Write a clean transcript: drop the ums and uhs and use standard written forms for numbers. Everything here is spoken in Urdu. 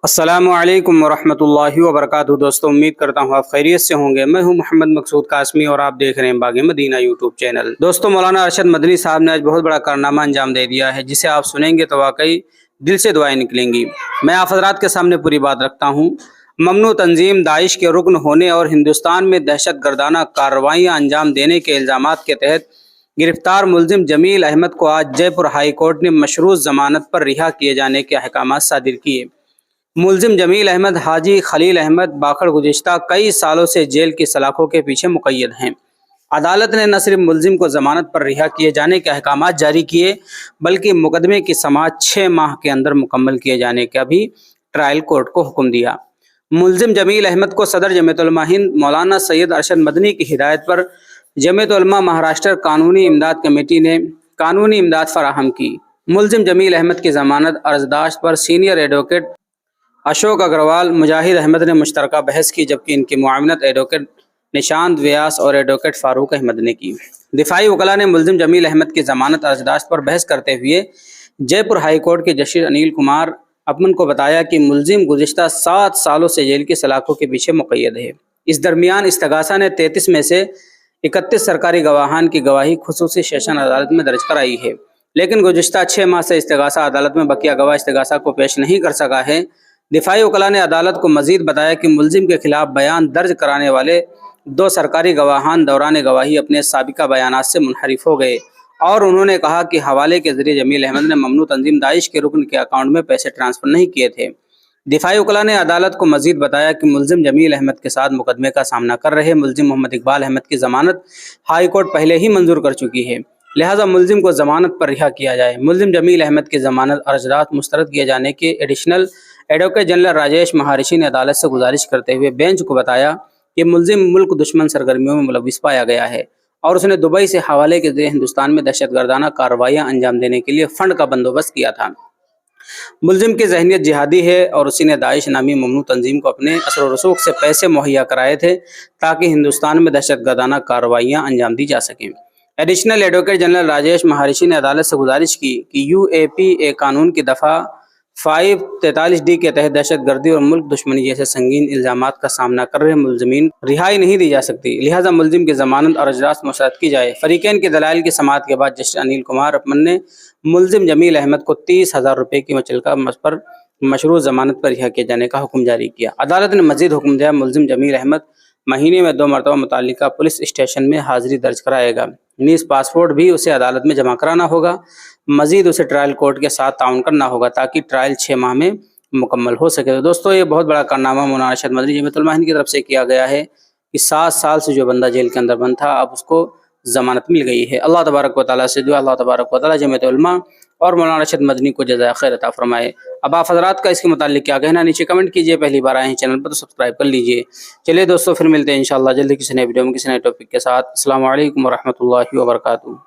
السلام علیکم ورحمۃ اللہ وبرکاتہ۔ دوستوں امید کرتا ہوں آپ خیریت سے ہوں گے۔ میں ہوں محمد مقصود قاسمی اور آپ دیکھ رہے ہیں باغ مدینہ یوٹیوب چینل۔ دوستوں مولانا ارشد مدنی صاحب نے آج بہت بڑا کارنامہ انجام دے دیا ہے، جسے آپ سنیں گے تو واقعی دل سے دعائیں نکلیں گی۔ میں آپ حضرات کے سامنے پوری بات رکھتا ہوں۔ ممنوع تنظیم داعش کے رکن ہونے اور ہندوستان میں دہشت گردانہ کارروائیاں انجام دینے کے الزامات کے تحت گرفتار ملزم جمیل احمد کو آج جے پور ہائی کورٹ نے مشروط ضمانت پر رہا کیے جانے کے احکامات صادر کیے۔ ملزم جمیل احمد حاجی خلیل احمد باقر گزشتہ کئی سالوں سے جیل کی سلاخوں کے پیچھے مقید ہیں۔ عدالت نے نہ صرف ملزم کو ضمانت پر رہا کیے جانے کے احکامات جاری کیے، بلکہ مقدمے کی سماعت 6 ماہ کے اندر مکمل کیے جانے کا بھی ٹرائل کورٹ کو حکم دیا۔ ملزم جمیل احمد کو صدر جمعیت علماء ہند مولانا سید ارشد مدنی کی ہدایت پر جمعیت علماء مہاراشٹر قانونی امداد کمیٹی نے قانونی امداد فراہم کی۔ ملزم جمیل احمد کی ضمانت عرضداشت پر سینئر ایڈوکیٹ اشوک اگروال، مجاہد احمد نے مشترکہ بحث کی، جبکہ ان کی معاونت ایڈوکیٹ نشانت ویاس اور ایڈوکیٹ فاروق احمد نے کی۔ دفاعی وکلاء نے ملزم جمیل احمد کی ضمانت عرضداشت پر بحث کرتے ہوئے جے پور ہائی کورٹ کے جسٹس انیل کمار اپمن کو بتایا کہ ملزم گزشتہ 7 سالوں سے جیل کی سلاخوں کے پیچھے مقید ہے۔ اس درمیان استغاثہ نے 33 میں سے 31 سرکاری گواہان کی گواہی خصوصی سیشن عدالت میں درج کرائی ہے، لیکن گزشتہ 6 ماہ سے استغاثہ عدالت میں بقیہ گواہ استغاثہ کو پیش نہیں کر سکا ہے۔ دفاعی وکلاء نے عدالت کو مزید بتایا کہ ملزم کے خلاف بیان درج کرانے والے 2 سرکاری گواہان دوران گواہی اپنے سابقہ بیانات سے منحرف ہو گئے، اور انہوں نے کہا کہ حوالے کے ذریعے جمیل احمد نے ممنوع تنظیم داعش کے رکن کے اکاؤنٹ میں پیسے ٹرانسفر نہیں کیے تھے۔ دفاعی وکلاء نے عدالت کو مزید بتایا کہ ملزم جمیل احمد کے ساتھ مقدمے کا سامنا کر رہے ملزم محمد اقبال احمد کی ضمانت ہائی کورٹ پہلے ہی منظور کر چکی ہے، لہذا ملزم کو ضمانت پر رہا کیا جائے۔ ملزم جمیل احمد کی ضمانت عرضداشت مسترد کیے جانے کے additional advocate general Rajesh Maharishi نے عدالت سے گزارش کرتے ہوئے بینچ کو بتایا کہ ملزم ملک دشمن سرگرمیوں میں ملوث پایا گیا ہے اور اس نے دبئی سے حوالے کے ذریعے ہندوستان میں دہشت گردانہ کارروائیاں انجام دینے کے لیے فنڈ کا بندوبست کیا تھا۔ ملزم کی ذہنیت جہادی ہے اور اسی نے داعش نامی ممنوع تنظیم کو اپنے اثر و رسوخ سے پیسے مہیا کرائے تھے تاکہ ہندوستان میں دہشت گردانہ کارروائیاں انجام دی جا سکیں۔ Additional advocate general Rajesh Maharishi نے عدالت سے گزارش کی کہ UAPA قانون کی دفعہ 543D کے تحت دہشت گردی اور ملک دشمنی جیسے سنگین الزامات کا سامنا کر رہے ملزمین رہائی نہیں دی جا سکتی، لہذا ملزم کی ضمانت عرضداشت مسترد کی جائے۔ فریقین کے دلائل کی سماعت کے بعد جسٹس انیل کمار اپمن نے ملزم جمیل احمد کو 30,000 روپے کی مچلقہ پر مشروط ضمانت پر رہا کیے جانے کا حکم جاری کیا۔ عدالت نے مزید حکم دیا ملزم جمیل احمد مہینے میں 2 مرتبہ متعلقہ پولیس اسٹیشن میں حاضری درج کرائے گا، نیز پاسپورٹ بھی اسے عدالت میں جمع کرانا ہوگا۔ مزید اسے ٹرائل کورٹ کے ساتھ تعاون کرنا ہوگا تاکہ ٹرائل 6 ماہ میں مکمل ہو سکے۔ تو دوستو یہ بہت بڑا کارنامہ مولانا ارشد مدنی جمعیت علماء ہند کی طرف سے کیا گیا ہے کہ 7 سال سے جو بندہ جیل کے اندر بند تھا، اب اس کو ضمانت مل گئی ہے۔ اللہ تبارک و تعالیٰ سے دعا اللہ تبارک و تعالیٰ جمعیت علماء اور مولانا ارشد مدنی کو جزائے خیر عطا فرمائے۔ اب آپ حضرات کا اس کے متعلق کیا کہنا نیچے کمنٹ کیجئے، پہلی بار آئے ہیں چینل پر تو سبسکرائب کر لیجئے۔ چلیے دوستو پھر ملتے ہیں انشاءاللہ جلدی کسی نئے ویڈیو میں کسی نئے ٹاپک کے ساتھ۔ السلام علیکم ورحمۃ اللہ وبرکاتہ۔